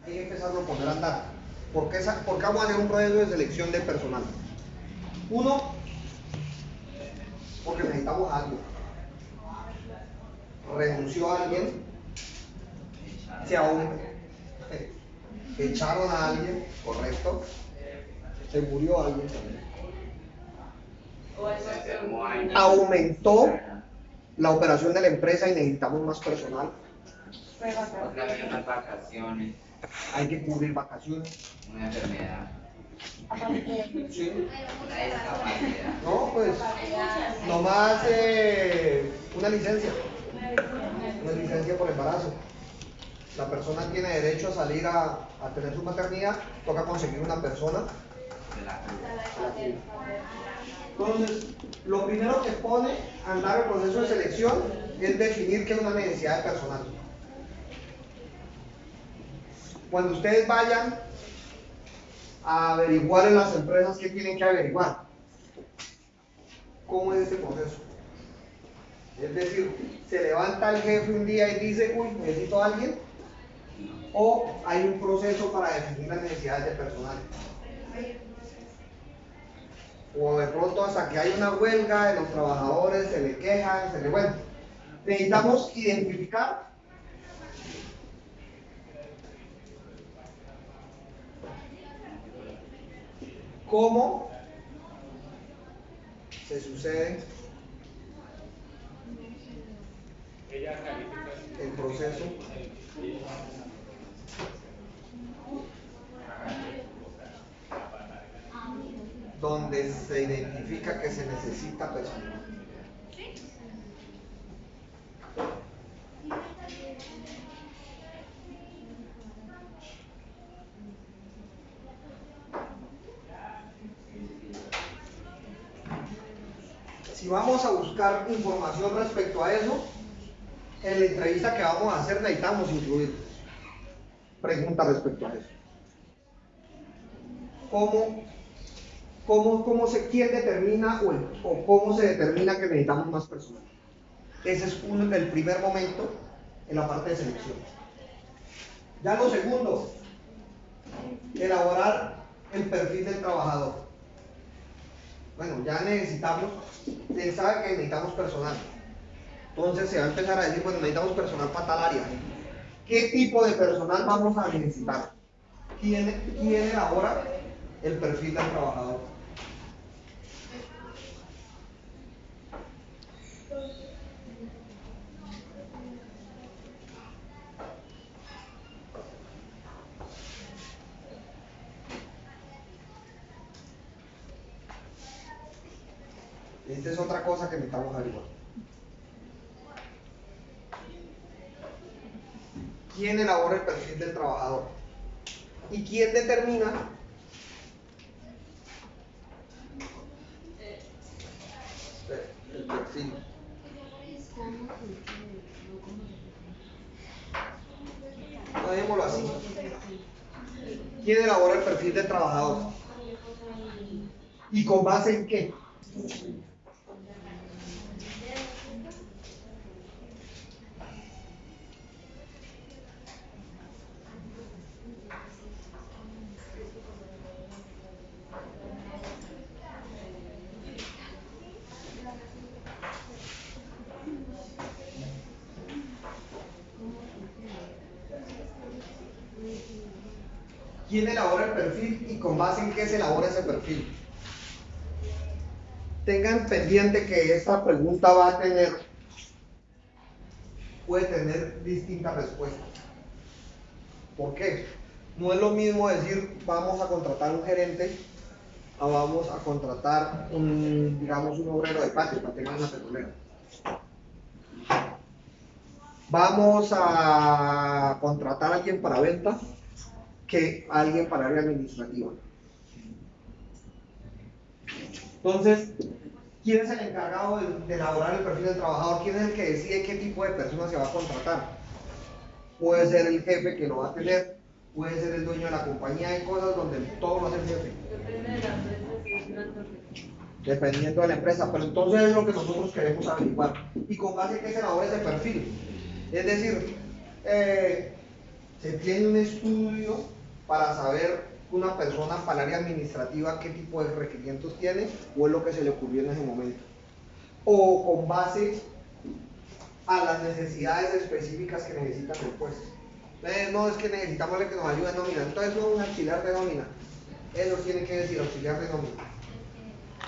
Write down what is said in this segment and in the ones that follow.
hay que empezarlo a poner a andar. ¿Por qué vamos a hacer un proceso de selección de personal? Uno, porque necesitamos a alguien. Renunció a alguien, echaron a alguien, correcto, se murió alguien también. Aumentó la operación de la empresa y necesitamos más personal. Unas vacaciones. Hay que cubrir vacaciones. Una enfermedad. Sí. Una discapacidad. No, pues, nomás una licencia. Una licencia por embarazo. La persona tiene derecho a salir a tener su maternidad, toca conseguir una persona. Entonces, lo primero que pone a andar el proceso de selección es definir qué es una necesidad de personal. Cuando ustedes vayan a averiguar en las empresas qué tienen que averiguar, ¿cómo es este proceso? Es decir, ¿se levanta el jefe un día y dice, uy, necesito a alguien? ¿O hay un proceso para definir las necesidades de personal? O de pronto hasta que hay una huelga de los trabajadores, se le quejan, bueno, necesitamos identificar cómo se sucede el proceso donde se identifica que se necesita personal. Si vamos a buscar información respecto a eso, en la entrevista que vamos a hacer necesitamos incluir preguntas respecto a eso. ¿Quién determina o cómo se determina que necesitamos más personal? Ese es el primer momento en la parte de selección. Ya lo segundo, elaborar el perfil del trabajador. Bueno, ya necesitamos, se sabe que necesitamos personal. Entonces se va a empezar a decir, bueno, necesitamos personal para tal área. ¿Qué tipo de personal vamos a necesitar? ¿Quién elabora el perfil del trabajador? Esta es otra cosa que necesitamos averiguar. ¿Quién elabora el perfil del trabajador? ¿Y quién determina el perfil? No, dejémoslo así. ¿Quién elabora el perfil del trabajador? ¿Y con base en qué? ¿Quién elabora el perfil y con base en qué se elabora ese perfil? Tengan pendiente que esta pregunta puede tener distintas respuestas. ¿Por qué? No es lo mismo decir vamos a contratar un gerente a vamos a contratar digamos un obrero de patio para tener una petrolera. Vamos a contratar a alguien para ventas que alguien para área administrativa. Entonces, ¿quién es el encargado de elaborar el perfil del trabajador? ¿Quién es el que decide qué tipo de persona se va a contratar? Puede ser el jefe que lo va a tener, puede ser el dueño de la compañía, hay cosas donde todo va a ser el jefe. Dependiendo de la empresa, pero entonces es lo que nosotros queremos averiguar. ¿Y con base en qué se elabora ese perfil? Es decir, Se tiene un estudio para saber una persona para el área administrativa qué tipo de requerimientos tiene o es lo que se le ocurrió en ese momento. O con base a las necesidades específicas que necesitan el puesto. Entonces, no es que necesitamos que nos ayude en nómina, entonces no un auxiliar de nómina. Eso tiene que decir auxiliar de nómina.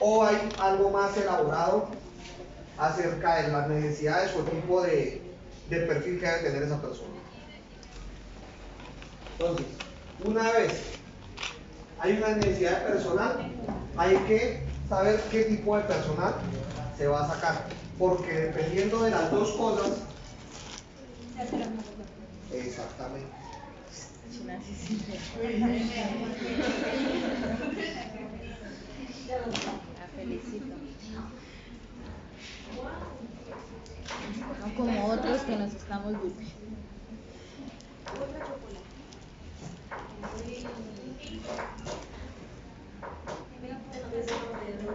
O hay algo más elaborado acerca de las necesidades o el tipo de perfil que debe tener esa persona. Entonces, una vez hay una necesidad de personal, hay que saber qué tipo de personal se va a sacar, porque dependiendo de las dos cosas, exactamente. La felicito. No como otros que nos estamos durmiendo.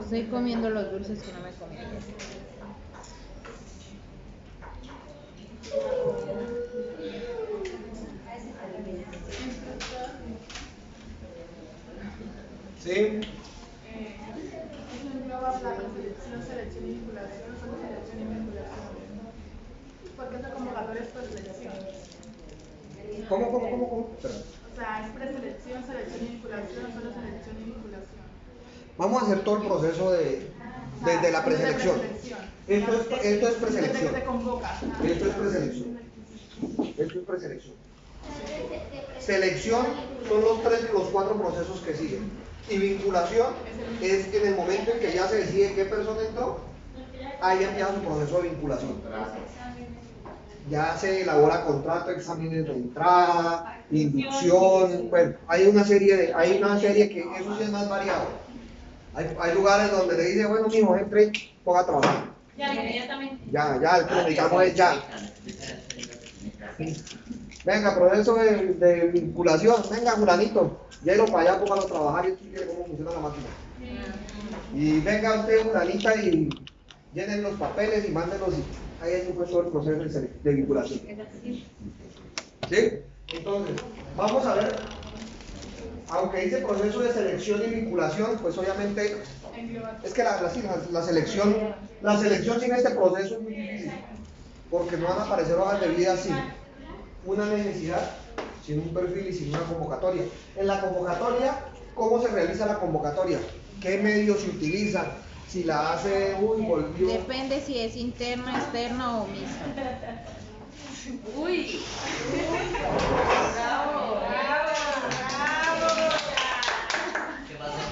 Estoy comiendo los dulces que no me comí ayer. ¿Sí? Eso engloba la preselección, selección y vinculación, solo selección y vinculación. Porque esa convocatoria es preselección. ¿Cómo? Perdón. O sea, es preselección, selección y vinculación, solo selección y vinculación. Vamos a hacer todo el proceso desde la preselección. Esto es preselección. Desde que te convoca. Esto es preselección. Esto es preselección. Selección son los cuatro procesos que siguen. Y vinculación es en el momento en que ya se decide qué persona entró, ahí empieza su proceso de vinculación. Ya se elabora contrato, exámenes de entrada, inducción, bueno, hay una serie que eso sí es más variado. Hay lugares donde le dice, bueno, mijo, entre, ponga a trabajar. Ya, inmediatamente. Ya, el que necesitamos es ya. Venga, proceso de vinculación, venga, fulanito, llévelo para allá, póngalo a trabajar y explique cómo funciona la máquina. Y venga usted, fulanita, y llenen los papeles y mándenlos. Ahí es todo el proceso de vinculación. ¿Sí? Entonces, vamos a ver, aunque dice proceso de selección y vinculación, pues obviamente es que la selección sin este proceso es muy difícil, porque no van a aparecer hojas de vida sin una necesidad, sin un perfil y sin una convocatoria. En la convocatoria, ¿cómo se realiza la convocatoria? ¿Qué medios se utilizan? Si la hace, volvió. Depende si es interna, externa o mixta. Uy. Bravo. ¿Qué pasó?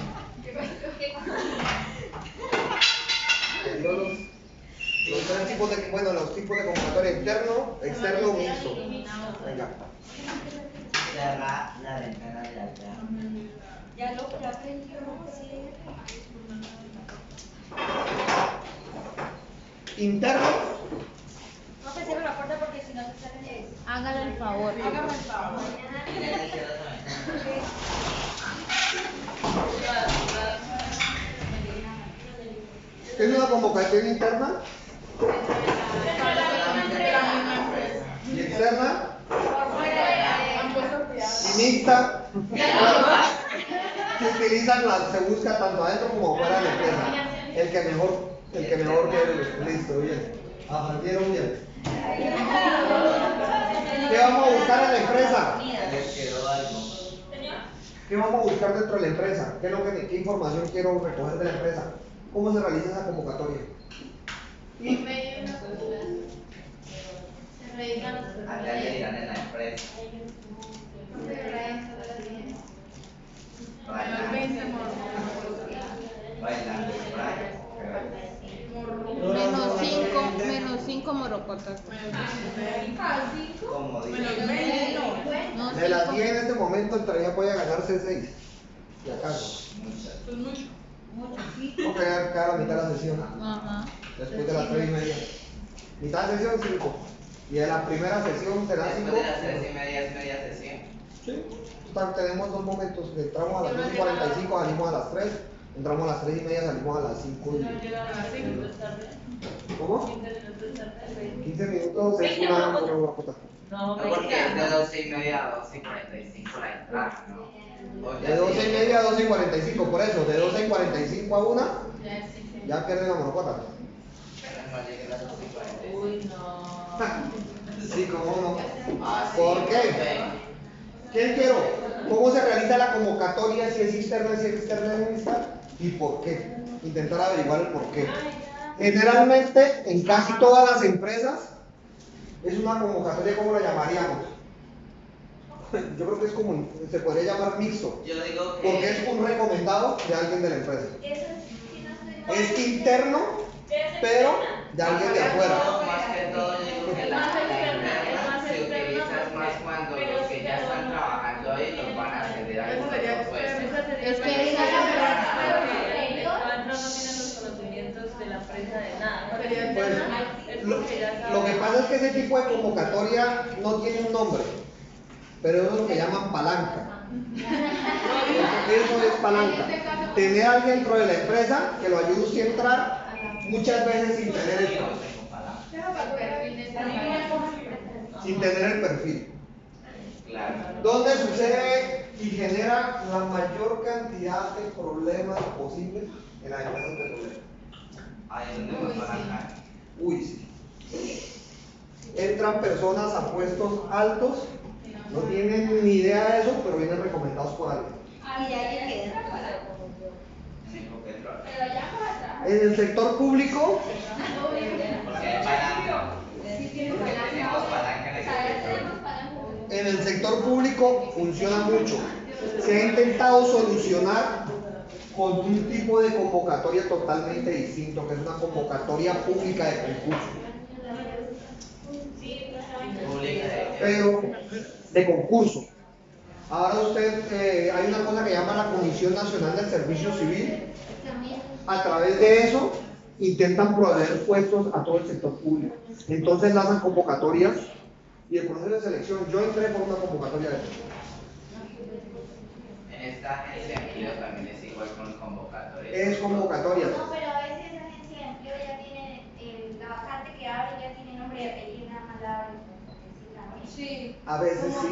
Los tres tipos los tipos de convocatoria interno, externo o mixto. Venga. Cerrar la ventana de allá. Ya aprendió, sí. Interno. No se cierre la puerta porque si no se salen de eso. Hágale el favor. Hágame el favor. ¿Qué es una convocatoria interna? ¿Y externa? ¿Y mixta? Se busca tanto adentro como fuera de la empresa. El que mejor quiere, listo, bien. Aprendieron bien. ¿Qué vamos a buscar en la empresa? Les quedó algo. ¿Qué vamos a buscar dentro de la empresa? ¿Qué información quiero recoger de la empresa? ¿Cómo se realiza esa convocatoria? Allá le dirán en la empresa. Bailando. Menos 5 morocotas. Como dice. No, De las 10 en 5. este momento entraría puede ganarse 6. Y acaso. No quedar la mitad de la sesión. Ajá. Después de las 3:30. Mitad de sesión 5. Y de la primera sesión será 5. Después de las 3:30 es media sesión. Sí. Tenemos dos momentos. Entramos a las 2:45, salimos a las 3. Entramos a las 3:30, salimos a las 5:10. ¿Cómo? 15 minutos es una cuota. No, porque es de 12:30 a 12:45 la entrada, ¿no? De 12:30 a 12:45, por eso, de 12:45 a 1, ya pierde la monocuota. No llegué a las 12:45. Uy, no. Sí, cómo no. Ah, sí, ¿Por qué? ¿Qué quiero? ¿Cómo se realiza la convocatoria? Si es interna, si es externa, y por qué. Intentar averiguar el por qué. Generalmente, en casi todas las empresas, es una convocatoria, ¿cómo la llamaríamos? Yo creo que es como, se podría llamar mixto. Yo digo que. Porque es un recomendado de alguien de la empresa. Es interno, pero de alguien de afuera. Más que todo, yo digo que la interna se utiliza más cuando los que ya están trabajando ahí los van a acceder a algunos puestos. Es que Pero esa no tienen los conocimientos de la empresa de nada. Pues, lo que pasa es que ese tipo de convocatoria no tiene un nombre, pero es lo que llaman palanca. Eso es palanca. Tener a alguien dentro de la empresa que lo ayude a usted a entrar muchas veces sin tener el perfil. Claro. ¿Dónde sucede y genera la mayor cantidad de problemas posibles? En las empresas petroleras. Ahí es donde nos van a caer. Uy, sí. Entran personas a puestos altos, no tienen ni idea de eso, pero vienen recomendados por alguien. En el sector público, Porque hay palanca. Porque tenemos palanca en el sector. en el sector público funciona mucho. Se ha intentado solucionar con un tipo de convocatoria totalmente distinto, que es una convocatoria pública de concurso. Pero de concurso. Ahora usted, hay una cosa que llama la Comisión Nacional del Servicio Civil. A través de eso intentan proveer puestos a todo el sector público. Entonces lanzan convocatorias y el proceso de selección. Yo entré por una convocatoria de eso. En esta agencia de empleo también es igual con convocatorias. Es convocatoria. No, pero a veces esa agencia de empleo ya tiene la vacante que abre, ya tiene nombre y apellido, nada más la abre. Sí. A veces sí,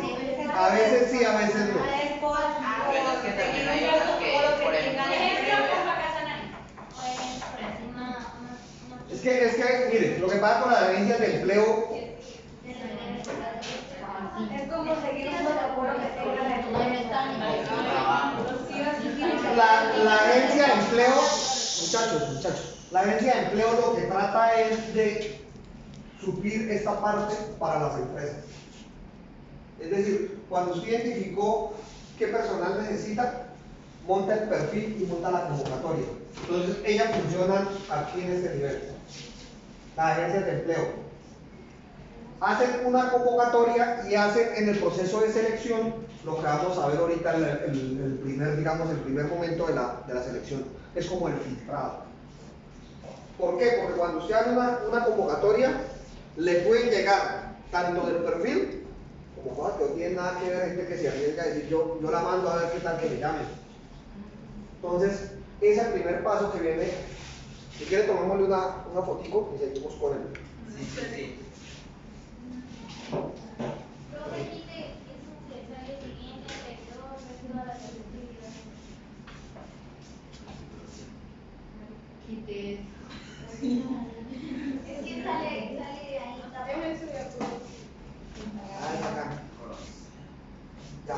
a veces sí, a veces no. Bueno, es que también hay unas que, por ejemplo, Es que, mire, lo que pasa con las agencias de empleo, Es como seguir un protocolo que tenga la agencia de empleo, muchachos, la agencia de empleo lo que trata es de suplir esta parte para las empresas. Es decir, cuando usted identificó qué personal necesita, monta el perfil y monta la convocatoria. Entonces, ellas funcionan aquí en este nivel. Las agencias de empleo hacen una convocatoria y hacen en el proceso de selección lo que vamos a ver ahorita, el primer momento de la selección. Es como el filtrado. ¿Por qué? Porque cuando usted hace una convocatoria, le pueden llegar tanto del perfil como cosas que no tienen nada que ver, gente que se arriesga a decir yo la mando a ver qué tal que me llamen. Entonces, ese es el primer paso que viene. Si quiere tomémosle una fotico y seguimos con él. Sí. Es que sale de ahí. Acá. Ya.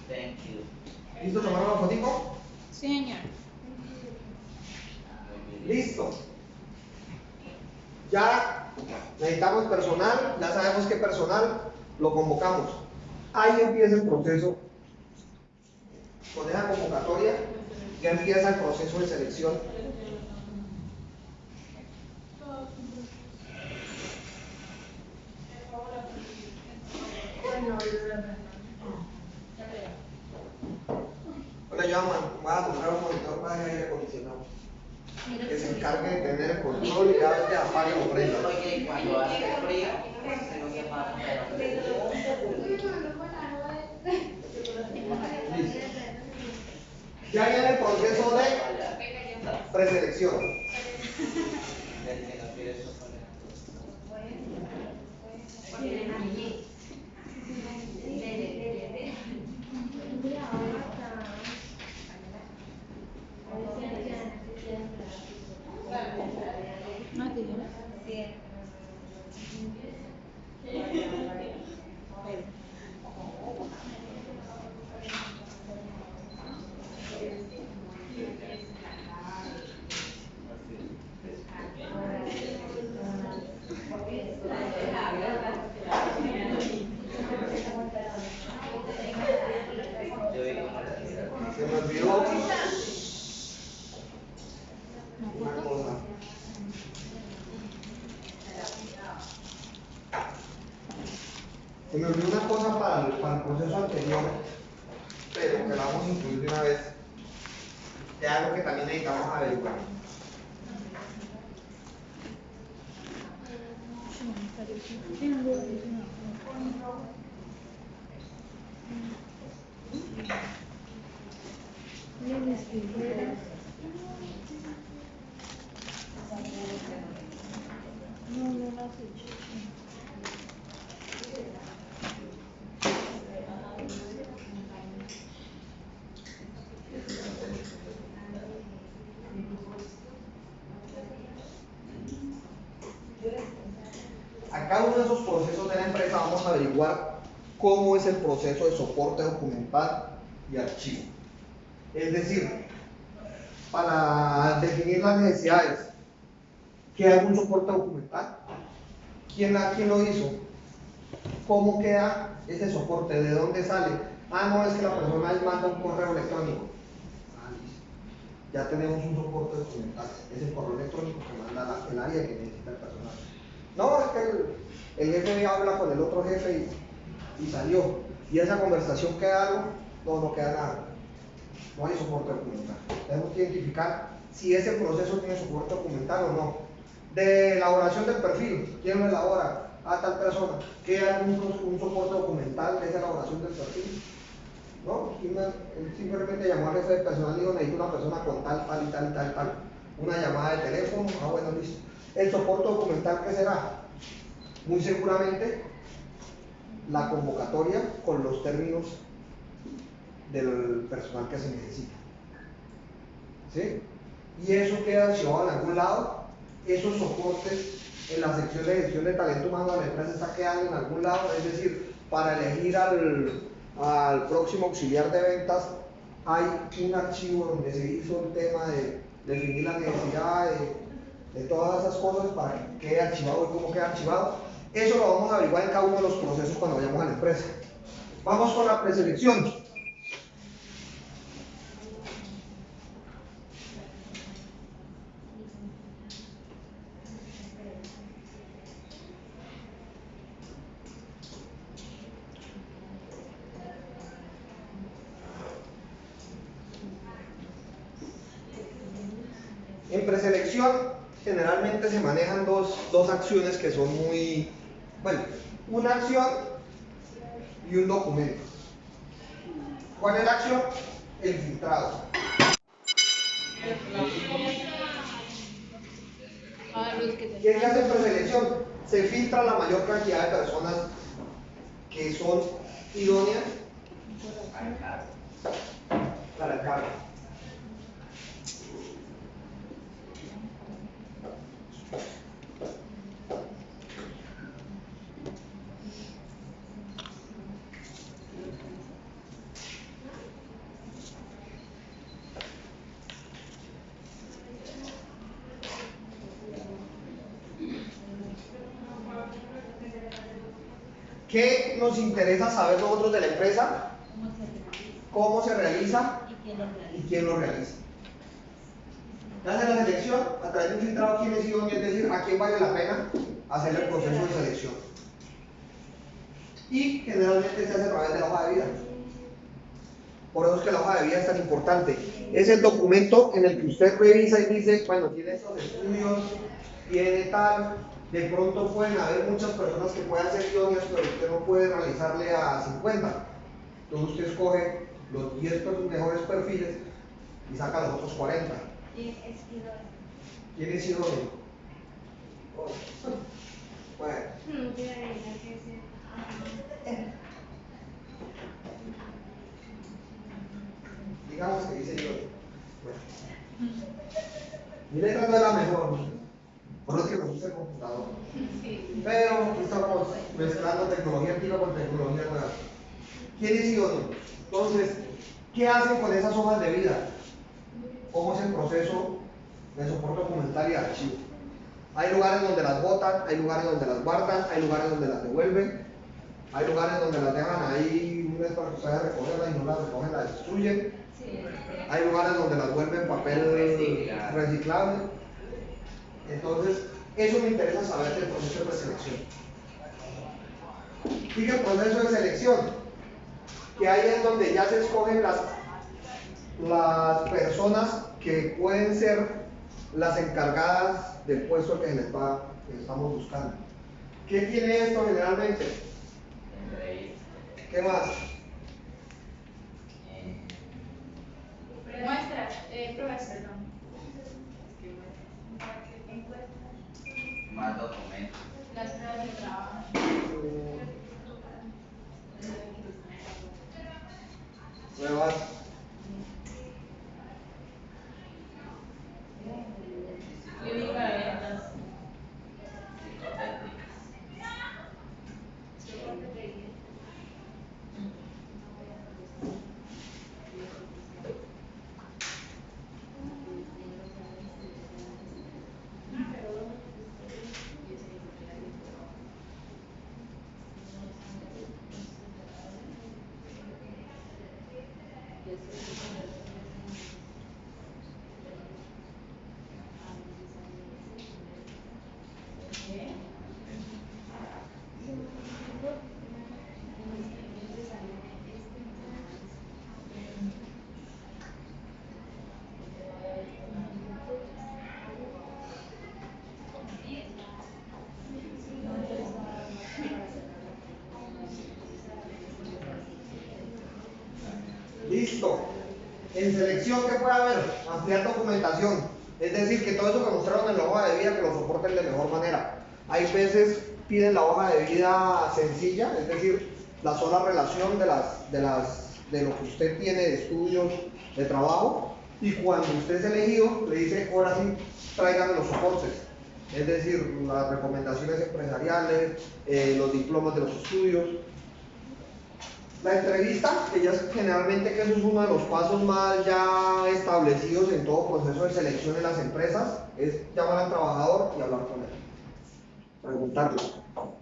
Thank you. ¿Listo? ¿Tomaron la fotico? Sí, señor. Listo. Ya necesitamos personal, ya sabemos qué personal, lo convocamos. Ahí empieza el proceso. Con esa convocatoria ya empieza el proceso de selección. Hola, yo voy a comprar un monitor para el aire acondicionado que se encargue de tener el control y cada vez que apague o prenda. Oye, y cuando hace frío, se nos separa. Ya viene el proceso de preselección. Se me olvidó una cosa. Se me olvidó una cosa para el proceso anterior, pero que la vamos a incluir de una vez. De algo que también necesitamos averiguar. A cada uno de esos procesos de la empresa vamos a averiguar cómo es el proceso de soporte documental y archivo. Es decir, para definir las necesidades, ¿qué hay un soporte documental? ¿Quién lo hizo? ¿Cómo queda ese soporte? ¿De dónde sale? Ah, no, es que la persona manda un correo electrónico. Ah, listo. Ya tenemos un soporte documental. Es el correo electrónico que manda el área que necesita el personal. No, es que el jefe habla con el otro jefe y salió. Y esa conversación queda algo, no queda nada. No hay soporte documental. Tenemos que identificar si ese proceso tiene soporte documental o no. De elaboración del perfil, ¿quién lo elabora? A tal persona. ¿Queda un soporte documental de esa elaboración del perfil? ¿No? Él simplemente llamó al jefe de personal y dijo, necesito una persona con tal y tal. Una llamada de teléfono, bueno, listo. ¿El soporte documental qué será? Muy seguramente la convocatoria con los términos del personal que se necesita. ¿Sí? Y eso queda archivado en algún lado. Esos soportes en la sección de gestión de talento humano de la empresa está quedando en algún lado. Es decir, para elegir al próximo auxiliar de ventas hay un archivo donde se hizo el tema de definir la necesidad de todas esas cosas para que quede archivado y cómo queda archivado. Eso lo vamos a averiguar en cada uno de los procesos cuando vayamos a la empresa. Vamos con la preselección. En preselección generalmente se manejan dos acciones que son muy, bueno, una acción y un documento. ¿Cuál es la acción? El filtrado. ¿Qué se hace en preselección? Se filtra la mayor cantidad de personas que son idóneas para el cargo. ¿Qué nos interesa saber nosotros de la empresa? ¿Cómo se realiza? ¿Y quién lo realiza? Se hace la selección a través de un filtrado quién es idóneo, es decir, a quién vale la pena hacer el proceso de selección. Y generalmente se hace a través de la hoja de vida. Por eso es que la hoja de vida es tan importante. Es el documento en el que usted revisa y dice, bueno, tiene estos estudios, tiene tal. De pronto pueden haber muchas personas que puedan ser idóneas, pero usted no puede realizarle a 50. Entonces usted escoge los 10 mejores perfiles y saca los otros 40. Es idóneo. ¿Quién es idóneo? Bueno, No quiero adivinar qué es. digamos que dice idóneo. Bueno. Mi letra no es la mejor, por lo que me gusta el computador. Pero estamos mezclando tecnología antigua con tecnología nueva. ¿Quién es idóneo? Entonces, ¿qué hacen con esas hojas de vida? ¿Cómo es el proceso de soporte documental y de archivo? Hay lugares donde las botan, hay lugares donde las guardan, hay lugares donde las devuelven, hay lugares donde las dejan ahí un mes para que ustedes recogerlas y no las recogen, las destruyen. Hay lugares donde las vuelven papel reciclable. Entonces, eso me interesa saber del proceso de preselección. Sigue el proceso de selección, que ahí es donde ya se escogen las personas que pueden ser las encargadas del puesto que estamos buscando. ¿Qué tiene esto generalmente? ¿Qué más? Muestras, pruebas, perdón. Más documentos. Las pruebas de trabajo. Pruebas. Clínica de ventas. Listo. En selección, ¿qué puede haber? Ampliar documentación. Es decir, que todo eso que mostraron en la hoja de vida que lo soporten de mejor manera. Hay veces piden la hoja de vida sencilla, es decir, la sola relación de lo que usted tiene de estudios, de trabajo, y cuando usted es elegido, le dice, ahora sí, tráigame los soportes. Es decir, las recomendaciones empresariales, los diplomas de los estudios. La entrevista, que ya generalmente que eso es uno de los pasos más ya establecidos en todo proceso de selección en las empresas, es llamar al trabajador y hablar con él, preguntarle.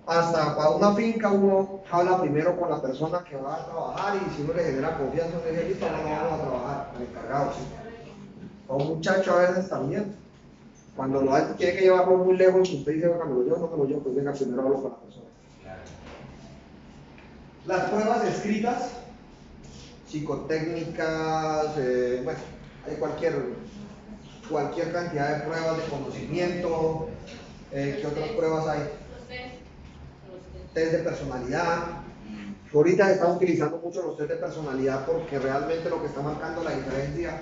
Hasta para una finca uno habla primero con la persona que va a trabajar y si uno le genera confianza, uno dice, listo, no vamos a trabajar, al encargado, sí. O un muchacho a veces también, cuando lo tiene que llevarlo muy lejos, usted dice, venga, me lo llevo, no me lo llevo, pues venga, primero hablo con la persona. Las pruebas escritas, psicotécnicas, bueno, hay cualquier cantidad de pruebas de conocimiento. ¿Qué otras pruebas hay? Test de personalidad. Ahorita se están utilizando mucho los test de personalidad porque realmente lo que está marcando la diferencia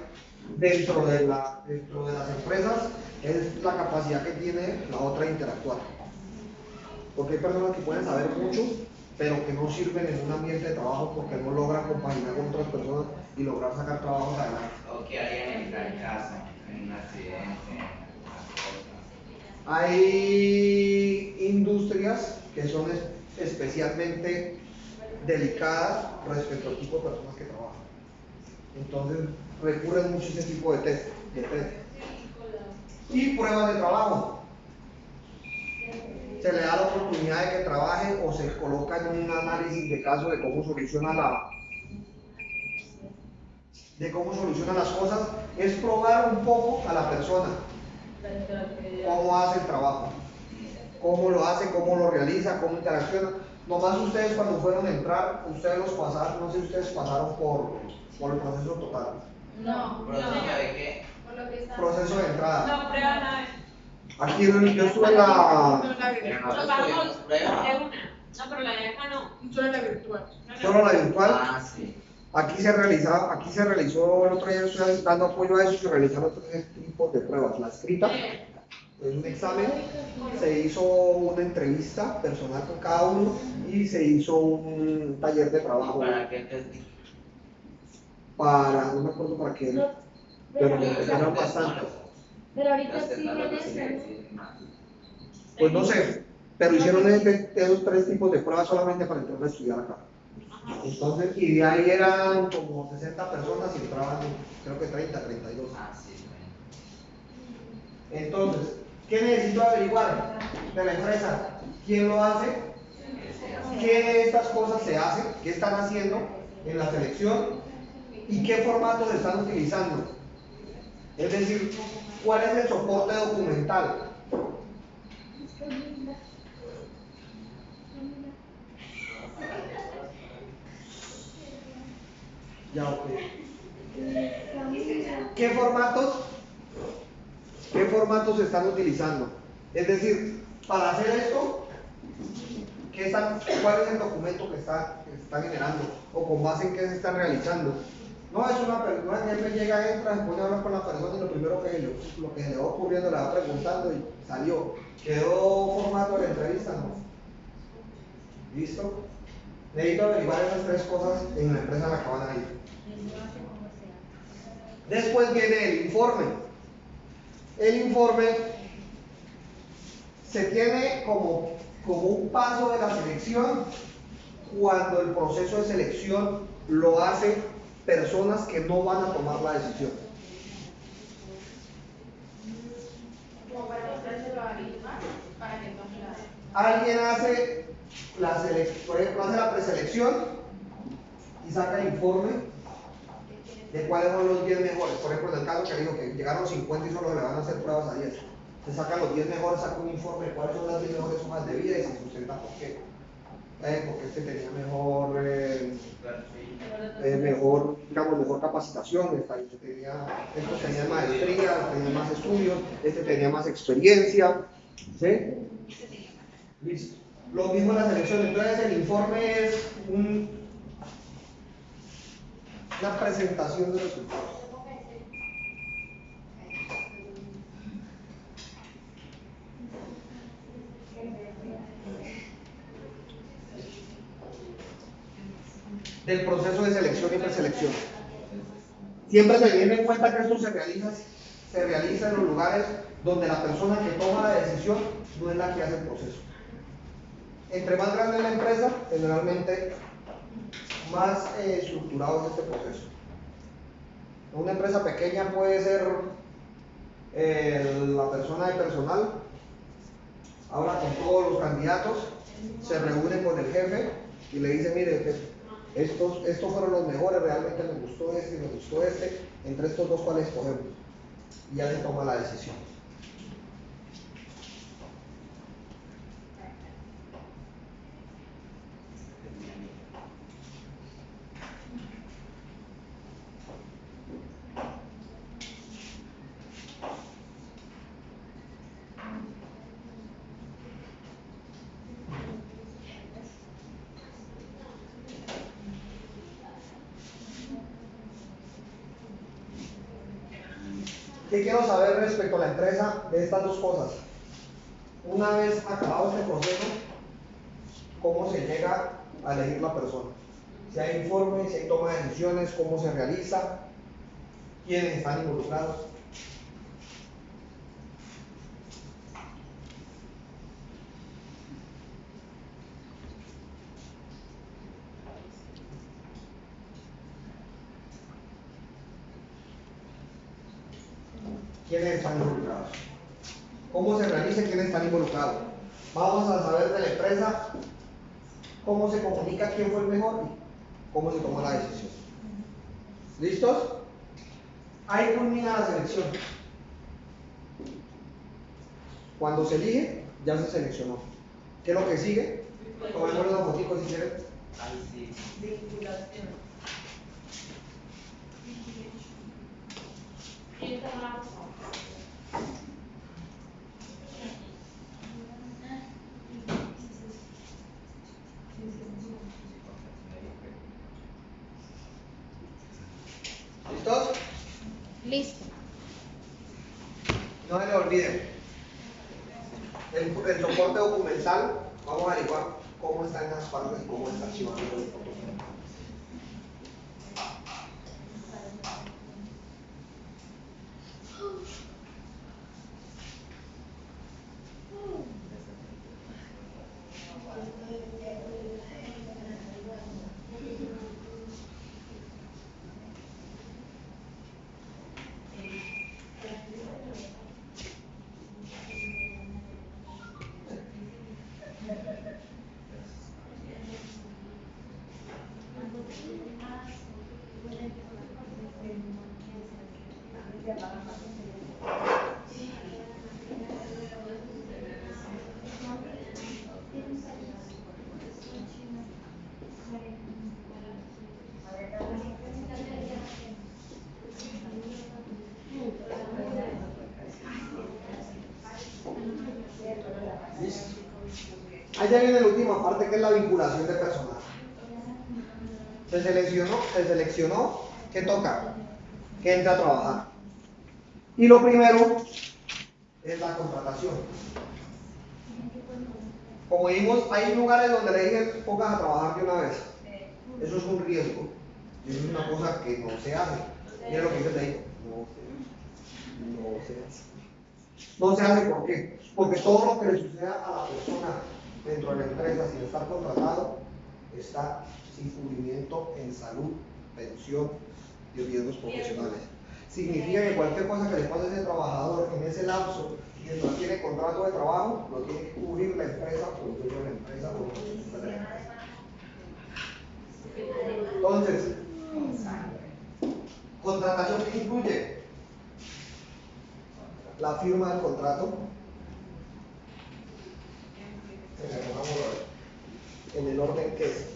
dentro de las empresas es la capacidad que tiene la otra de interactuar. Porque hay personas que pueden saber mucho, pero que no sirven en un ambiente de trabajo porque no logran compaginar con otras personas y lograr sacar trabajos adelante. O que harían en tal caso, en un accidente, Hay industrias que son especialmente delicadas respecto al tipo de personas que trabajan. Entonces recurren mucho a ese tipo de test. Y pruebas de trabajo. Se le da la oportunidad de que trabaje o se coloca en un análisis de caso de cómo soluciona las cosas, es probar un poco a la persona cómo hace el trabajo, cómo lo hace, cómo lo realiza, cómo interacciona. Nomás ustedes cuando fueron a entrar, ustedes los pasaron, no sé si ustedes pasaron por el proceso total. No. ¿Proceso de qué? Por lo que está. Proceso de entrada. No, prueba nada. Aquí yo estuve en la... Pero nosotros tuvimos prueba. No, pero la de acá no. Solo la virtual. Solo la virtual. Ah, sí. Aquí se realizó, el otro día estoy dando apoyo a eso, se realizaron 3 tipos de pruebas. La escrita, en un examen, se hizo una entrevista personal con cada uno y se hizo un taller de trabajo. ¿Para qué test? No me acuerdo para qué, pero me eran bastantes. Pero ahorita Los sí tecnólogos en sí eso. exigen más. Pues no sé, pero hicieron esos 3 tipos de pruebas solamente para entrar a estudiar acá. Entonces, y de ahí eran como 60 personas y entraban, creo que 32. Ah, sí, bueno. Entonces, ¿qué necesito averiguar de la empresa? ¿Quién lo hace? ¿Qué de estas cosas se hacen? ¿Qué están haciendo en la selección? ¿Y qué formatos están utilizando? Es decir, ¿cuál es el soporte documental? Ya, ok. ¿Qué formatos se están utilizando? Es decir, para hacer esto, ¿cuál es el documento que están generando? ¿O con base en qué se están realizando? No es una persona que él llega, entra, se pone a hablar con la persona y lo primero lo que se le va ocurriendo le va preguntando y salió. ¿Quedó formato de la entrevista? No. ¿Listo? Necesito averiguar esas 3 cosas en la empresa a la que van a ir. Después viene el informe. El informe se tiene como un paso de la selección cuando el proceso de selección lo hace personas que no van a tomar la decisión. Alguien hace por ejemplo, hace la preselección y saca el informe de cuáles son los 10 mejores. Por ejemplo, en el caso que dijo que llegaron 50 y solo le van a hacer pruebas a 10. Se sacan los 10 mejores, saca un informe de cuáles son las 10 mejores sumas de vida y se sustenta por qué. Porque este tenía mejor capacitación, estos tenían maestría, tenían más estudios, este tenía más experiencia. ¿Sí? Listo. Lo mismo en la selección. Entonces el informe es una presentación de resultados. Del proceso de selección y preselección. Siempre se tiene en cuenta que esto se realiza en los lugares donde la persona que toma la decisión no es la que hace el proceso. Entre más grande la empresa, generalmente más estructurado es este proceso. Una empresa pequeña puede ser la persona de personal, habla con todos los candidatos, se reúne con el jefe y le dice, mire, jefe, estos fueron los mejores, realmente me gustó este y me gustó este, entre estos 2 cuáles escogemos. Y ya se toma la decisión. ¿Qué quiero saber respecto a la empresa de estas 2 cosas? Una vez acabado este proceso, ¿cómo se llega a elegir la persona? Si hay informes, si hay toma de decisiones, cómo se realiza, quiénes están involucrados. ¿Quiénes están involucrados? ¿Cómo se realiza y quiénes están involucrados? Vamos a saber de la empresa cómo se comunica quién fue el mejor y cómo se toma la decisión. ¿Listos? Ahí culmina la selección. Cuando se elige, ya se seleccionó. ¿Qué es lo que sigue? Tomemos los fotitos si quieren. Ay, sí. Vinculación. ¿Listos? Listo. No se le olviden. El soporte documental, vamos a averiguar cómo están esas partes y cómo está archivando el protocolo. Allá viene la última parte, que es la vinculación de personal. Se seleccionó que toca, que entra a trabajar. Y lo primero es la contratación. Como vimos, hay lugares donde le dicen pongas a trabajar de una vez. Eso es un riesgo. Eso es una cosa que no se hace. Mira lo que dice ahí. No se hace. No se hace, ¿por qué? Porque todo lo que le suceda a la persona dentro de la empresa sin estar contratado está sin cubrimiento en salud, pensión y riesgos profesionales. Significa que cualquier cosa que le pase a ese trabajador en ese lapso, mientras tiene contrato de trabajo, lo tiene que cubrir la empresa o el dueño de la empresa o el de la empresa. Entonces, contratación que incluye la firma del contrato, en el orden que es.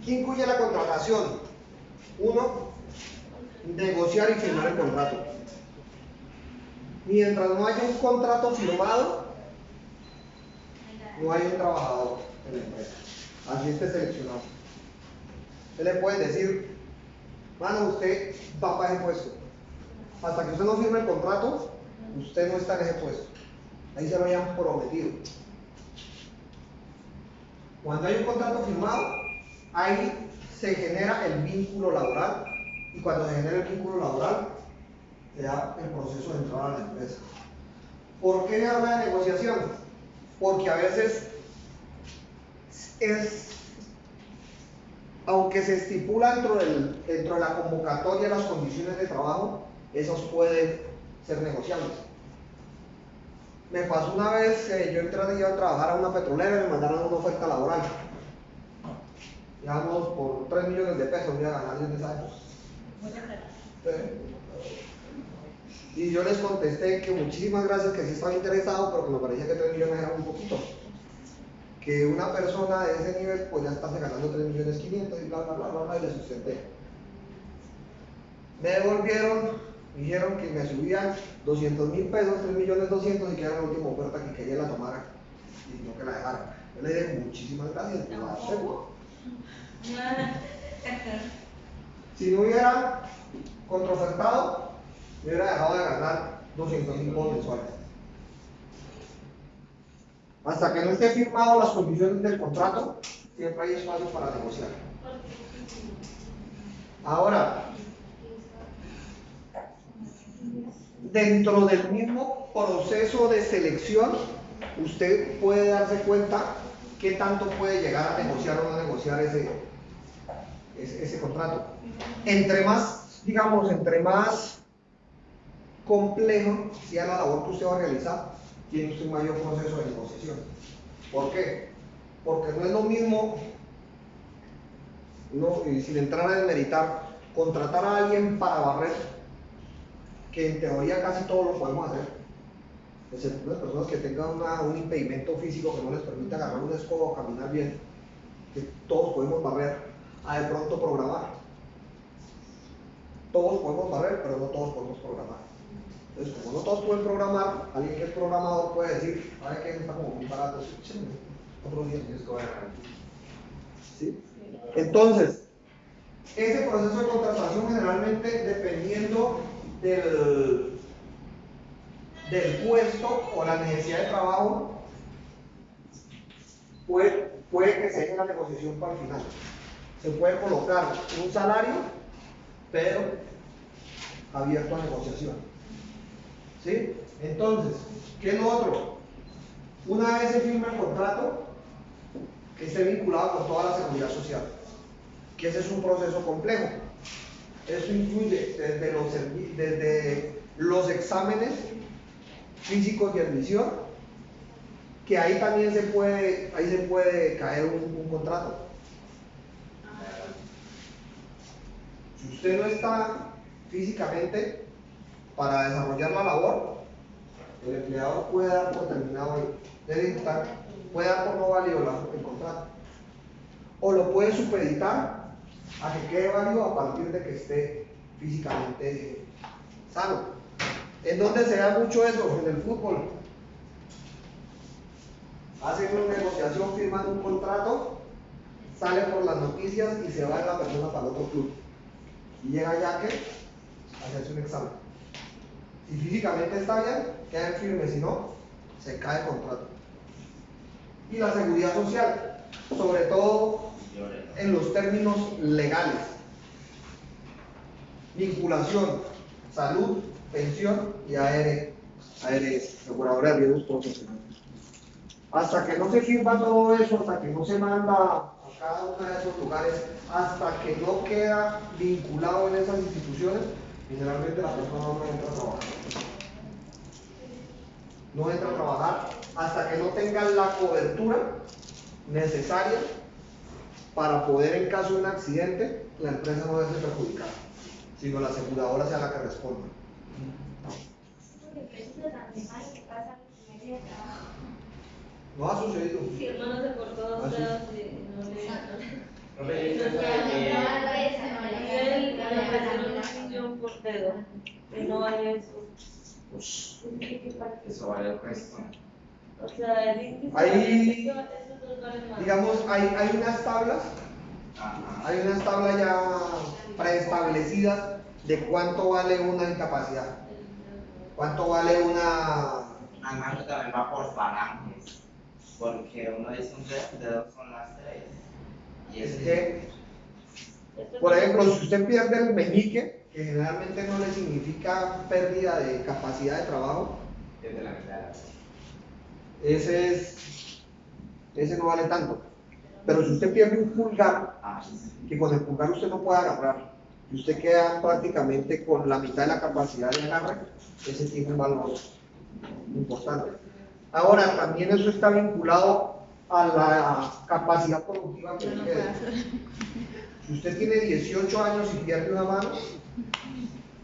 ¿Qué incluye la contratación? Uno, negociar y firmar el contrato. Mientras no haya un contrato firmado, no hay un trabajador en la empresa. Así esté seleccionado. Usted le puede decir, mano, usted va para ese puesto. Hasta que usted no firme el contrato, usted no está en ese puesto. Ahí se lo hayan prometido. Cuando hay un contrato firmado, ahí se genera el vínculo laboral, y cuando se genera el vínculo laboral, se da el proceso de entrada a la empresa. ¿Por qué se habla de negociación? Porque a veces aunque se estipula dentro de la convocatoria las condiciones de trabajo, esos pueden ser negociables. Me pasó una vez, yo entré a trabajar a una petrolera y me mandaron una oferta laboral. Digamos, por 3 millones de pesos voy a ganar en esa época. Y yo les contesté que muchísimas gracias, que sí estaba interesado, pero que me parecía que 3 millones era un poquito. Que una persona de ese nivel pues ya está ganando 3.500.000 y bla, bla, bla, bla, bla, y le sustenté. Me devolvieron, dijeron que me subían 200.000 pesos, 3.200.000, y que era la última oferta que quería la tomara y no que la dejara. Yo le dije muchísimas gracias, que la acepto. Si no hubiera contraofertado, me hubiera dejado de ganar 200.000 pesos mensuales. Hasta que no esté firmado las condiciones del contrato, siempre hay espacio para negociar. Ahora, dentro del mismo proceso de selección, usted puede darse cuenta qué tanto puede llegar a negociar o no negociar ese contrato. Entre más, digamos, entre más complejo sea la labor que usted va a realizar, tiene usted un mayor proceso de negociación. ¿Por qué? Porque no es lo mismo, no, y sin entrar a desmeritar, contratar a alguien para barrer, que en teoría casi todos lo podemos hacer, excepto las personas que tengan un impedimento físico que no les permita agarrar una escoba o caminar bien, que todos podemos barrer, a de pronto programar. Todos podemos barrer, pero no todos podemos programar. Entonces, como no todos pueden programar, alguien que es programador puede decir, ¿sabe qué? Está como muy barato, otros 10 años que voy a ganar. ¿Sí? Entonces, ese proceso de contratación generalmente, dependiendo del puesto o la necesidad de trabajo, puede que se haga una negociación para el final. Se puede colocar un salario, pero abierto a negociación. ¿Sí? Entonces, ¿qué es lo otro? Una vez se firma el contrato, que esté vinculado con toda la seguridad social, que ese es un proceso complejo. Eso incluye desde los exámenes físicos de admisión, que ahí también se puede caer un contrato. Si usted no está físicamente para desarrollar la labor, el empleador puede dar por terminado puede dar por no válido el contrato, o lo puede supeditar a que quede válido a partir de que esté físicamente sano. ¿En dónde se da mucho eso? En el fútbol. Hacen una negociación, firman un contrato, sale por las noticias y se va la persona para el otro club. Y llega ya que hacerse un examen. Si físicamente está bien, queda firme, si no, se cae el contrato. Y la seguridad social, sobre todo en los términos legales. Vinculación, salud, pensión y AR, aseguradora de riesgos profesionales. Hasta que no se firma todo eso, hasta que no se manda a cada uno de esos lugares, hasta que no queda vinculado en esas instituciones, generalmente la persona no entra a trabajar. No entra a trabajar hasta que no tenga la cobertura necesaria para poder, en caso de un accidente, la empresa no verse perjudicada, sino la aseguradora sea la que responda. No ha sucedido. Si hermano se cortó dos dedos y no le. No me digas un millón por dedo. Que no hay eso. eso vale el resto. O sea, el índice. Hay, Esos dos valen más. digamos, hay unas tablas. Hay unas tablas ya preestablecidas de cuánto vale una incapacidad. ¿Cuánto vale una? Además, también va por falanges, porque uno dice un dedo son las tres. Y Es ese que, por ejemplo, si usted pierde el meñique, que generalmente no le significa pérdida de capacidad de trabajo, es de la mitad de la tres. ese no vale tanto. Pero si usted pierde un pulgar, que con el pulgar usted no puede agarrar, y usted queda prácticamente con la mitad de la capacidad de agarre, ese tiene un valor importante. Ahora, también eso está vinculado a la capacidad productiva que usted tiene. Si usted tiene 18 años y pierde una mano,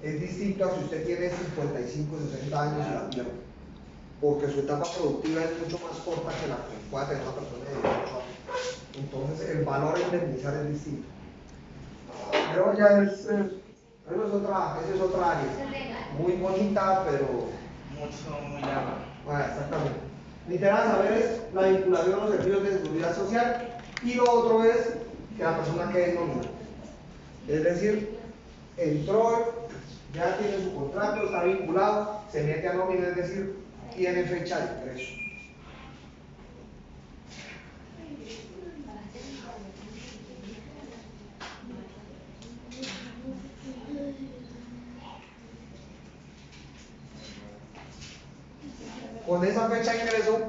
es distinto a si usted tiene 55, 60 años y la pierde, porque su etapa productiva es mucho más corta que la que pueda tener una persona de 18 años. Entonces, el valor a indemnizar es distinto. Pero ya esa es otra área, muy bonita, pero Muy largo. bueno, exactamente. Lo interesante saber es la vinculación a los servicios de seguridad social, y lo otro es que la persona quede en nómina. Es decir, entró, ya tiene su contrato, está vinculado, se mete a nómina, es decir, tiene fecha de ingreso. Con esa fecha de ingreso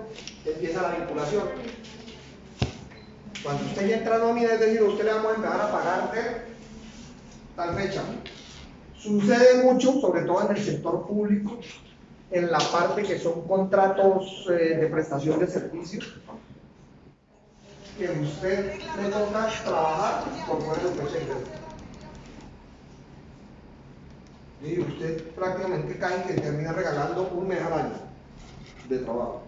empieza la vinculación. Cuando usted ya entra a nómina, es decir, usted le vamos a empezar a pagar de tal fecha. Sucede mucho, sobre todo en el sector público, en la parte que son contratos de prestación de servicios, que usted le toca trabajar por fuera de fecha de ingreso. Y usted prácticamente cae que termina regalando un mes al año de trabajo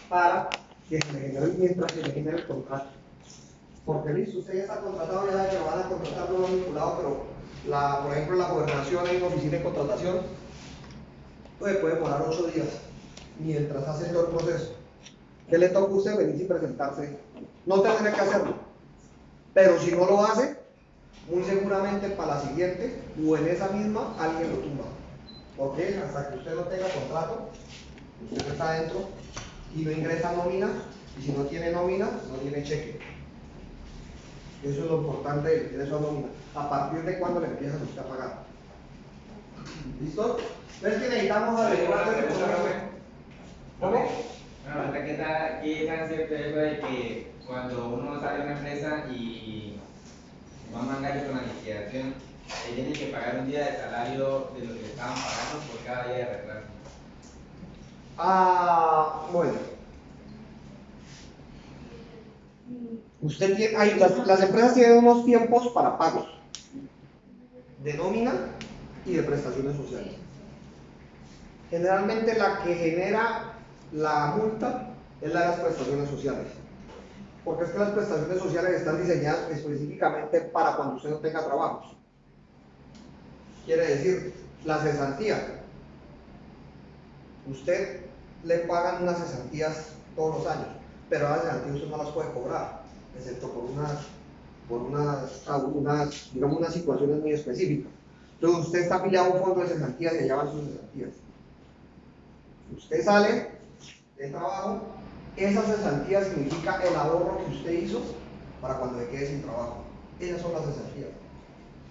para que se le genere mientras se le genere el contrato. Porque listo, usted ya está contratado, ya sabe que lo van a contratar, no lo han vinculado, pero por ejemplo la gobernación hay una oficina de contratación, pues puede demorar 8 días mientras hace todo el proceso. ¿Qué le toca a usted? Venir y presentarse. No tendrá que hacerlo, pero si no lo hace, muy seguramente para la siguiente o en esa misma alguien lo tumba. Porque hasta que usted no tenga contrato, usted está adentro y no ingresa nómina, y si no tiene nómina, no tiene cheque. Eso es lo importante de tener esa nómina. ¿A partir de cuándo le empiezan usted a pagar? ¿Listo? Entonces que necesitamos averiguar de ¿cómo? Bueno, ¿qué tan cierto es eso de que cuando uno sale de una empresa y va a mandar con la liquidación, le tienen que pagar un día de salario de lo que le estaban pagando por cada día de retraso? Bueno. Usted tiene, las empresas tienen unos tiempos para pagos de nómina y de prestaciones sociales. Generalmente la que genera la multa es la de las prestaciones sociales, porque es que las prestaciones sociales están diseñadas específicamente para cuando usted no tenga trabajos. Quiere decir, la cesantía, usted le pagan unas cesantías todos los años, pero las cesantías usted no las puede cobrar, excepto por unas situaciones muy específicas. Entonces usted está afiliado a un fondo de cesantías y allá van sus cesantías. Usted sale de trabajo, esa cesantía significa el ahorro que usted hizo para cuando se quede sin trabajo. Esas son las cesantías.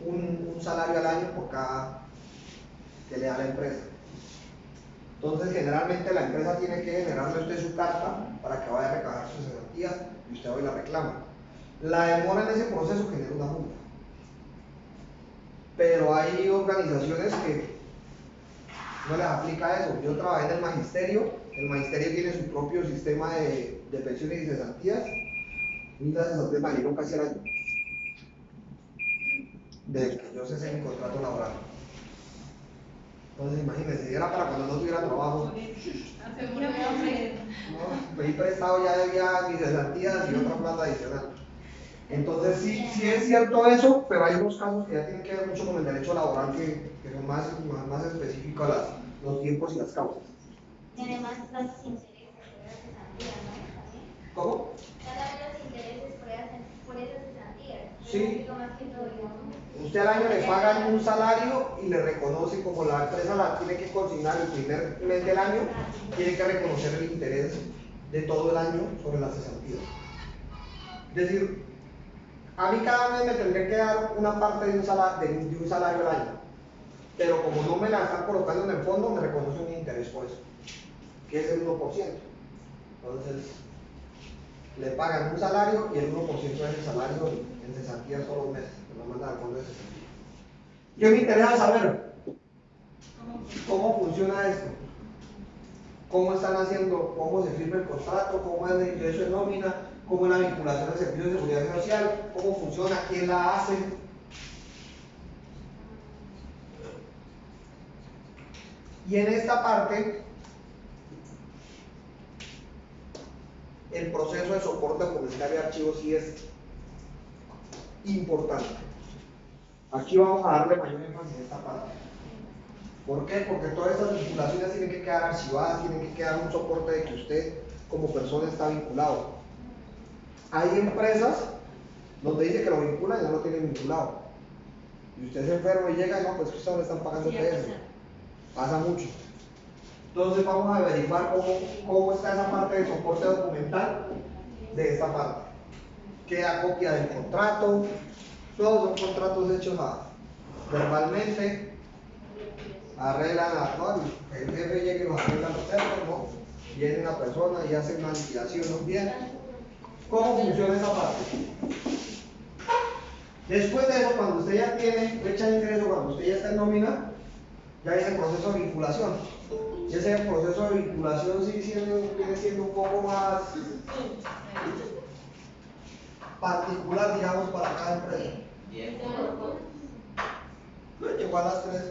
Un salario al año por cada que le da la empresa. Entonces generalmente la empresa tiene que generarle a usted su carta para que vaya a recabar sus cesantías y usted hoy la reclama. La demora en ese proceso genera una multa. Pero hay organizaciones que no les aplica eso. Yo trabajé en el magisterio tiene su propio sistema de pensiones y cesantías, y las cesantías me salieron casi al año desde que yo cesé mi contrato laboral. Entonces imagínense, si era para cuando no tuviera trabajo, pedí prestado, ya debía mis cesantías y otra plata adicional. Entonces sí es cierto eso, pero hay unos casos que ya tienen que ver mucho con el derecho laboral que son más específicos los tiempos y las causas. Y además están los intereses por esas cesantías, ¿no? ¿También? ¿Cómo? Están los intereses por esas cesantías. Sí. Más que todo, digamos. Usted al año le pagan un salario y le reconoce, como la empresa la tiene que consignar el primer mes del año, tiene que reconocer el interés de todo el año sobre las cesantías. Es decir, a mí cada mes me tendría que dar una parte de un salario al año, pero como no me la están colocando en el fondo, me reconoce un interés por eso, que es el 1%. Entonces, le pagan un salario y el 1% de ese salario en cesantías todos los meses, me lo mandan al fondo de cesantías. ¿Qué me interesa saber? ¿Cómo funciona esto? ¿Cómo están haciendo? ¿Cómo se firma el contrato? ¿Cómo es el ingreso de nómina? ¿Cómo es la vinculación de servicios de seguridad social? ¿Cómo funciona? ¿Quién la hace? Y en esta parte, el proceso de soporte documental de archivos sí es importante. Aquí vamos a darle mayor énfasis a esta parte. ¿Por qué? Porque todas estas vinculaciones tienen que quedar archivadas, tienen que quedar un soporte de que usted como persona está vinculado. Hay empresas donde dice que lo vinculan y no lo tienen vinculado. Y usted es enfermo y llega y no, pues ustedes le están pagando PS. Pasa mucho. Entonces vamos a averiguar cómo está esa parte de soporte documental de esta parte. Queda copia del contrato, todos son contratos hechos verbalmente, arreglan a todos, el jefe llega y los arregla los términos, persona y hace una liquidación bien. ¿Cómo funciona esa parte? Después de eso, cuando usted ya tiene fecha de ingreso, cuando usted ya está en nómina, ya viene el proceso de vinculación. Y ese proceso de vinculación sí viene siendo un poco más particular, digamos, para cada empresa. Bien. Llegó a las 3,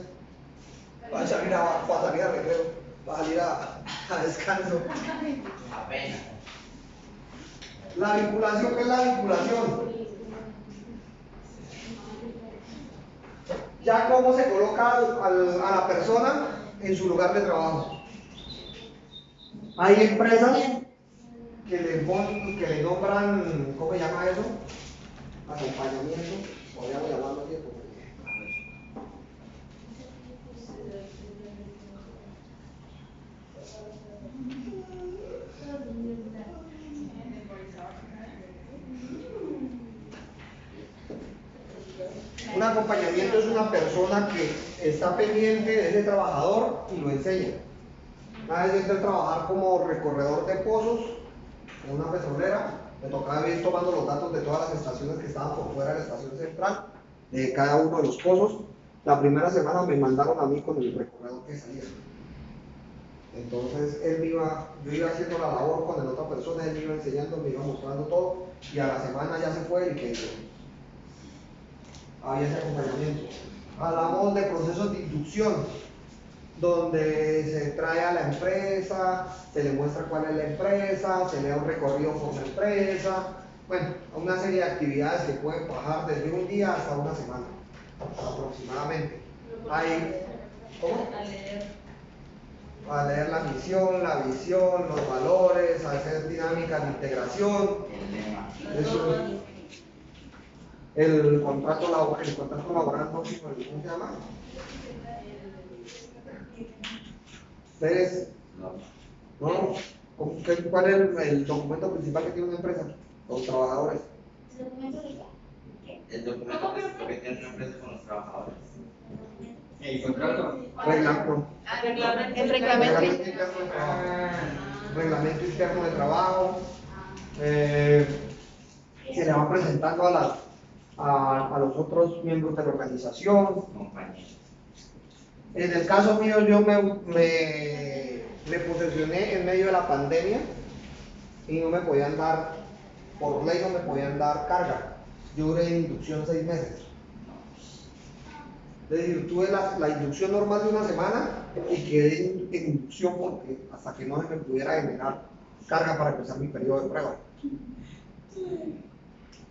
va a salir a recreo, va a salir a descanso. Apenas. La vinculación, ¿qué es la vinculación? Ya cómo se coloca a la persona en su lugar de trabajo. Hay empresas que le nombran, ¿cómo se llama eso? Acompañamiento, podríamos llamarlo así. Un acompañamiento es una persona que está pendiente de ese trabajador y lo enseña. Una vez entré a trabajar como recorredor de pozos en una petrolera, me tocaba ir tomando los datos de todas las estaciones que estaban por fuera de la estación central, de cada uno de los pozos. La primera semana me mandaron a mí con el recorredor que salía. Entonces yo iba haciendo la labor con la otra persona, él me iba enseñando, me iba mostrando todo, y a la semana ya se fue y que había ese acompañamiento. Hablamos de procesos de inducción, donde se trae a la empresa, se le muestra cuál es la empresa, se le da un recorrido por la empresa, bueno, una serie de actividades que pueden bajar desde un día hasta una semana, aproximadamente. ¿Cómo? A leer la misión, la visión, los valores, hacer dinámicas de integración. El contrato laboral, ¿cómo se llama? ¿Ustedes? No. ¿Cuál es el documento principal que tiene una empresa? Los trabajadores. El documento principal que tiene una empresa con los trabajadores. ¿El contrato? Reglamento. El reglamento. Reglamento interno de trabajo. Se le va presentando a los otros miembros de la organización. Compañeros. En el caso mío, yo me posesioné en medio de la pandemia y no me podían dar, por ley no me podían dar carga. Yo duré en inducción 6 meses. Es decir, tuve la inducción normal de una semana y quedé en inducción porque hasta que no se me pudiera generar carga para empezar mi periodo de prueba.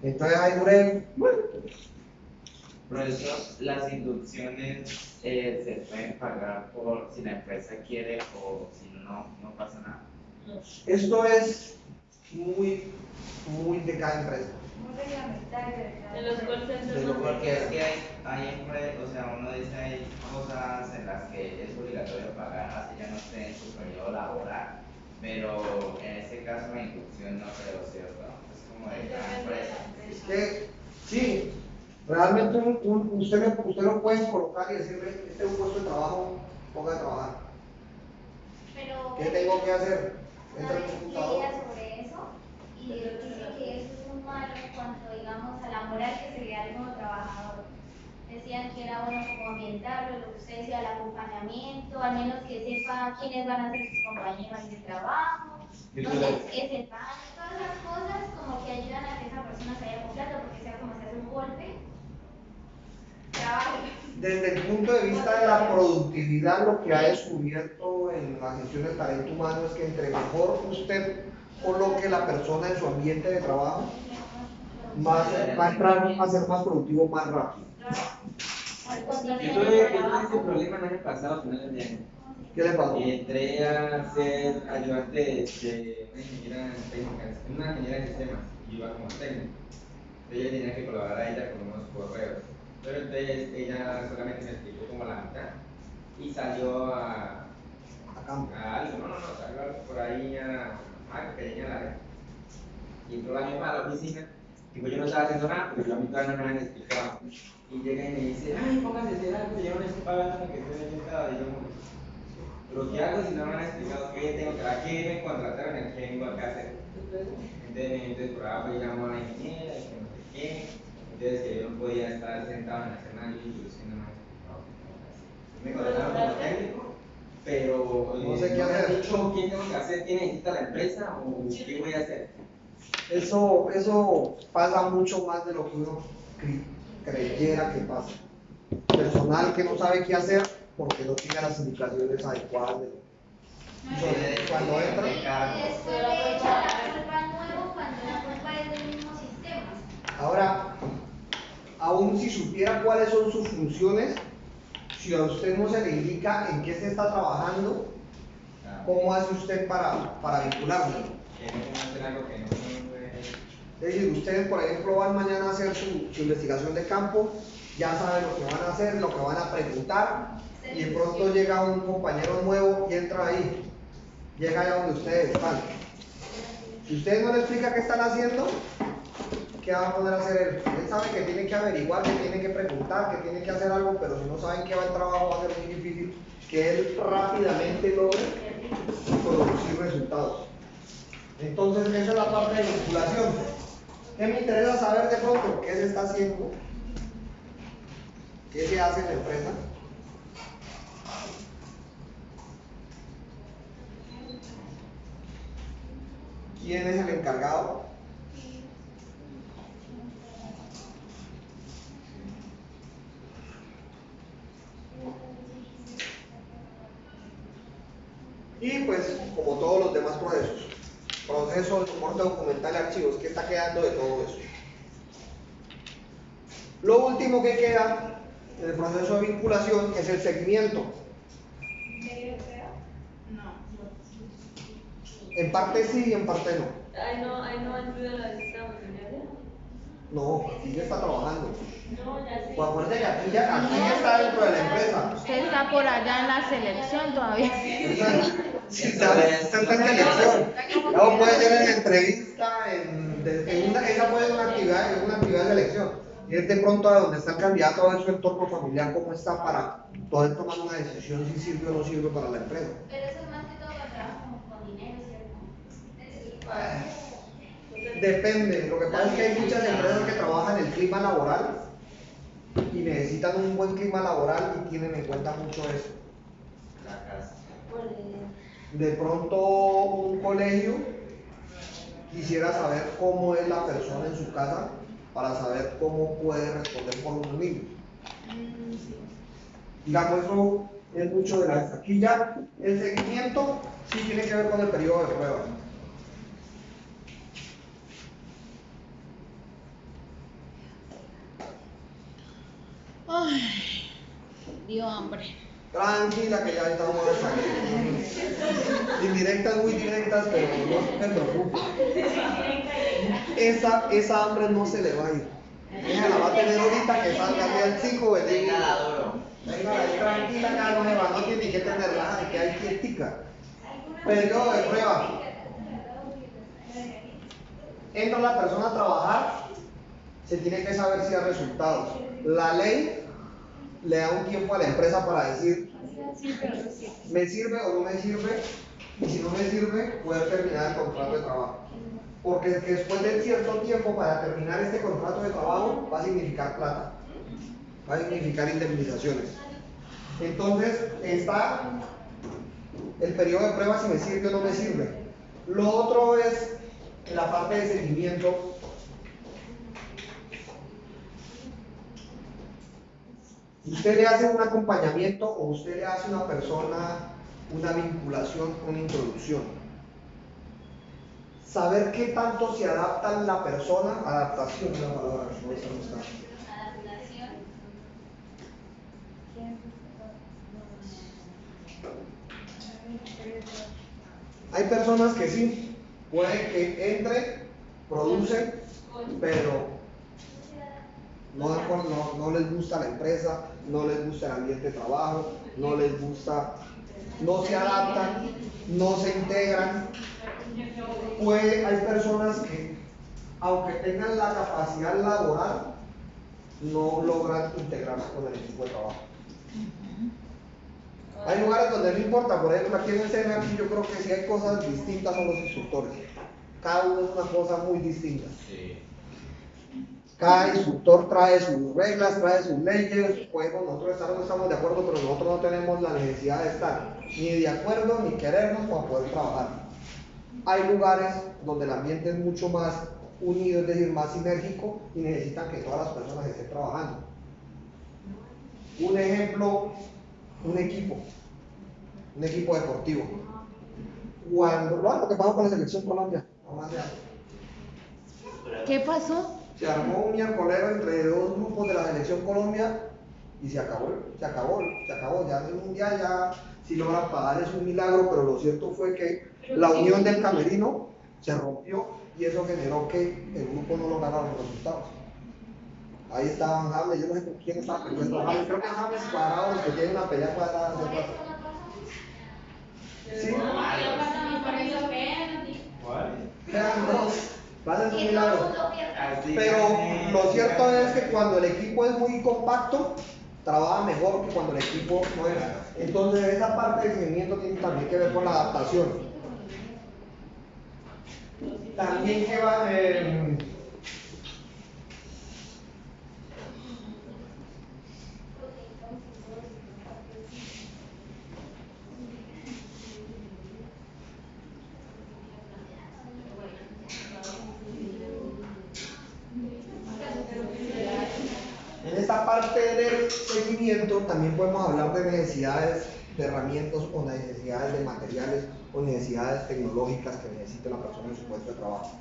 Entonces ahí duré, bueno. Profesor, las inducciones se pueden pagar por si la empresa quiere o si no, no pasa nada. Esto es muy de cada empresa. De los call centers no. Porque es que hay empresas, o sea, uno dice hay cosas en las que es obligatorio pagar, así ya no esté en su periodo laboral, pero en este caso la inducción no creo, ¿cierto? Es como de cada empresa. Es que, sí, realmente usted lo puede colocar y decirle, este es un puesto de trabajo, ponga a trabajar. Pero ¿Qué tengo que hacer? una Entra al vez computador. leía sobre eso y dice que eso es muy malo en cuanto, digamos, a la moral que se le da al nuevo trabajador. Decían que era bueno como ambientarlo, lo que usted decía, el acompañamiento, al menos que sepa quiénes van a ser sus compañeros de trabajo, dónde es el baño, todas esas cosas como que ayudan a que esa persona se vaya completo, porque sea como se hace un golpe, trabaje. Desde el punto de vista de la productividad, lo que ha descubierto en la gestión del talento humano es que entre mejor usted coloque la persona en su ambiente de trabajo, va a entrar a ser más productivo más rápido. Yo tuve ese problema el año pasado, final de año. ¿Qué le pasó? Entré a ser ayudante de una ingeniera técnica, una ingeniera de sistemas, y iba como técnico. Entonces yo tenía que colaborar a ella con unos correos. Pero entonces ella solamente me explicó como la mitad y salió a algo, no, salió algo por ahí a que tenía la red. Y entró la misma a la oficina. Digo, yo no estaba haciendo nada porque yo a mí todavía no me habían explicado. Y llega y me dice, ay, póngase a hacer algo, yo no estoy pagando lo que estoy sentado. Y yo, Pero ¿qué hago si no me han explicado qué tengo que hacer? ¿A qué me contrataron? ¿A qué vengo acá a hacer? Entonces por ahí pues llamo a la ingeniera y que no sé qué. Entonces que yo no podía estar sentado en la cena y yo no me han explicado qué tengo que hacer. Me contrataron como técnico, pero No sé qué no me han hacer. dicho qué tengo que hacer, qué necesita la empresa o qué voy a hacer. Eso pasa mucho más de lo que uno creyera que pasa. Personal que no sabe qué hacer porque no tiene las indicaciones adecuadas de cuando entra. Y después le echa la culpa al nuevo cuando la culpa es del mismo sistema. Ahora, aún si supiera cuáles son sus funciones, si a usted no se le indica en qué se está trabajando, ¿cómo hace usted para vincularlo? Que no tengo que hacer algo que no Es decir, ustedes, por ejemplo, van mañana a hacer su investigación de campo, ya saben lo que van a hacer, lo que van a preguntar, y de pronto llega un compañero nuevo y entra ahí, llega allá donde ustedes están. Si ustedes no le explican qué están haciendo, ¿qué va a poner a hacer él? Él sabe que tiene que averiguar, que tiene que preguntar, que tiene que hacer algo, pero si no saben qué va el trabajo, va a ser muy difícil que él rápidamente logre producir resultados. Entonces, esa es la parte de vinculación. ¿Qué me interesa saber de pronto? ¿Qué se está haciendo? ¿Qué se hace en la empresa? ¿Quién es el encargado? Y pues, como todos los demás procesos, proceso de soporte documental y archivos, ¿qué está quedando de todo eso? Lo último que queda en el proceso de vinculación es el seguimiento. No. En parte sí y en parte no. Ahí no incluye la visita domiciliaria. No, aquí ya está trabajando. No, ya sí. Pues acuérdense que aquí ya está dentro de la empresa. Usted está por allá en la selección todavía. Sí, está en selección. Luego puede ser en entrevista, esa puede ser una actividad de selección. Y es de pronto a donde está el candidato a ver su entorno familiar, cómo está para poder tomar una decisión si sirve o no sirve para la empresa. Pero eso es más que todo cuando trabajas como con dinero, ¿cierto? Depende, lo que pasa es que hay muchas empresas que trabajan el clima laboral y necesitan un buen clima laboral y tienen en cuenta mucho eso. La casa. De pronto un colegio quisiera saber cómo es la persona en su casa para saber cómo puede responder por unos niños. Digamos, eso es mucho de la... Aquí ya el seguimiento sí tiene que ver con el periodo de prueba. Ay, dio hambre. Tranquila que ya estamos a salir. Indirectas, muy directas, pero no se preocupe. Esa hambre no se le va a ir. Ella la va a tener ahorita que salga al 5 o el 10. Venga, duro. Venga, ahí tranquila, acá no se va, no tiene ni que tenerla, hay que hay quietica. Periodo de prueba. Entra la persona a trabajar, se tiene que saber si hay resultados. La ley le da un tiempo a la empresa para decir, ¿me sirve o no me sirve? Y si no me sirve, poder terminar el contrato de trabajo. Porque después de cierto tiempo para terminar este contrato de trabajo va a significar plata, va a significar indemnizaciones. Entonces está el periodo de prueba si me sirve o no me sirve. Lo otro es la parte de seguimiento. Usted le hace un acompañamiento o usted le hace a una persona una vinculación, una introducción. Saber qué tanto se adapta la persona, adaptación es la palabra que no está. Adaptación. Hay personas que sí, puede que entre, produce, pero no les gusta la empresa, no les gusta el ambiente de trabajo, no les gusta, no se adaptan, no se integran. Hay personas que, aunque tengan la capacidad laboral, no logran integrarse con el equipo de trabajo. Hay lugares donde no importa, por ejemplo aquí en el CENAC yo creo que sí hay cosas distintas son los instructores. Cada uno es una cosa muy distinta. Sí. Cada instructor trae sus reglas, trae sus leyes, podemos nosotros estar o no estamos de acuerdo, pero nosotros no tenemos la necesidad de estar ni de acuerdo ni querernos para poder trabajar. Hay lugares donde el ambiente es mucho más unido, es decir, más sinérgico y necesitan que todas las personas estén trabajando. Un ejemplo, un equipo deportivo. Cuando, lo que pasó con la selección Colombia, ¿Qué pasó? se armó un miércolero entre dos grupos de la selección Colombia y se acabó, ya en el mundial ya si logran pagar es un milagro, pero lo cierto fue que la unión del camerino se rompió y eso generó que el grupo no lograra los resultados. Ahí estaban James, yo no sé con quién estaba peleando James, creo que James Cuadrado, los que tienen una pelea cuadrada hace rato. Sí, quedan dos, va a ser un milagro. Pero lo cierto es que cuando el equipo es muy compacto, trabaja mejor que cuando el equipo no es. Entonces esa parte del seguimiento tiene también que ver con la adaptación. También que va en esta parte del seguimiento también podemos hablar de necesidades de herramientas o necesidades de materiales o necesidades tecnológicas que necesite la persona en su puesto de trabajo.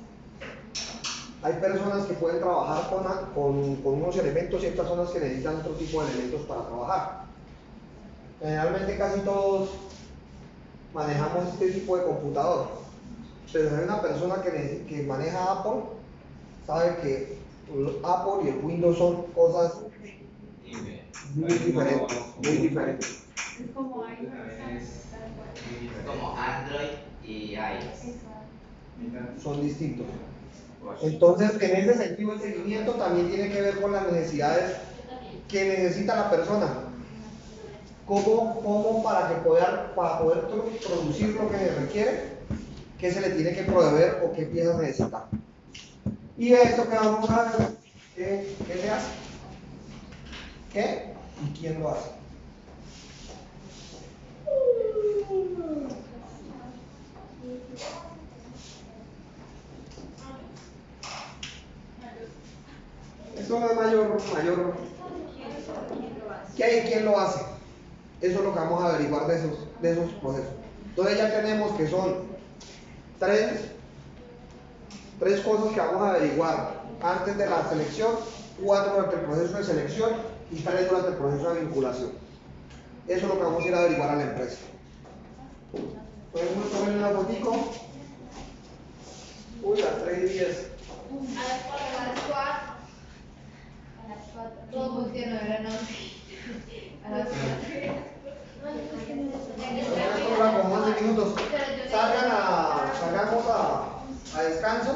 Hay personas que pueden trabajar con unos elementos y hay personas que necesitan otro tipo de elementos para trabajar. Generalmente casi todos manejamos este tipo de computador, pero si hay una persona que maneja Apple, sabe que Apple y el Windows son cosas muy diferentes. Es como iPhone. Como Android y iOS. Son distintos. Entonces, en ese sentido, el seguimiento también tiene que ver con las necesidades que necesita la persona. ¿Cómo para poder producir lo que se requiere, qué se le tiene que proveer o qué piezas necesita? Y esto que vamos a ver, ¿qué se hace? ¿Qué? ¿Y quién lo hace? Esto no es mayor. ¿Qué hay y quién lo hace? Eso es lo que vamos a averiguar de esos procesos. Entonces ya tenemos que son tres cosas que vamos a averiguar antes de la selección, 4 durante el proceso de selección y 3 durante el proceso de vinculación. Eso es lo que vamos a ir a averiguar a la empresa. ¿Podemos tomar una fotico? Uy, las 3:10. A las 4. Todo funciona, ¿verdad? No. A las 4. Como 11 minutos. Salgamos a descanso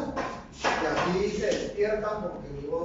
y así se despiertan porque mi voz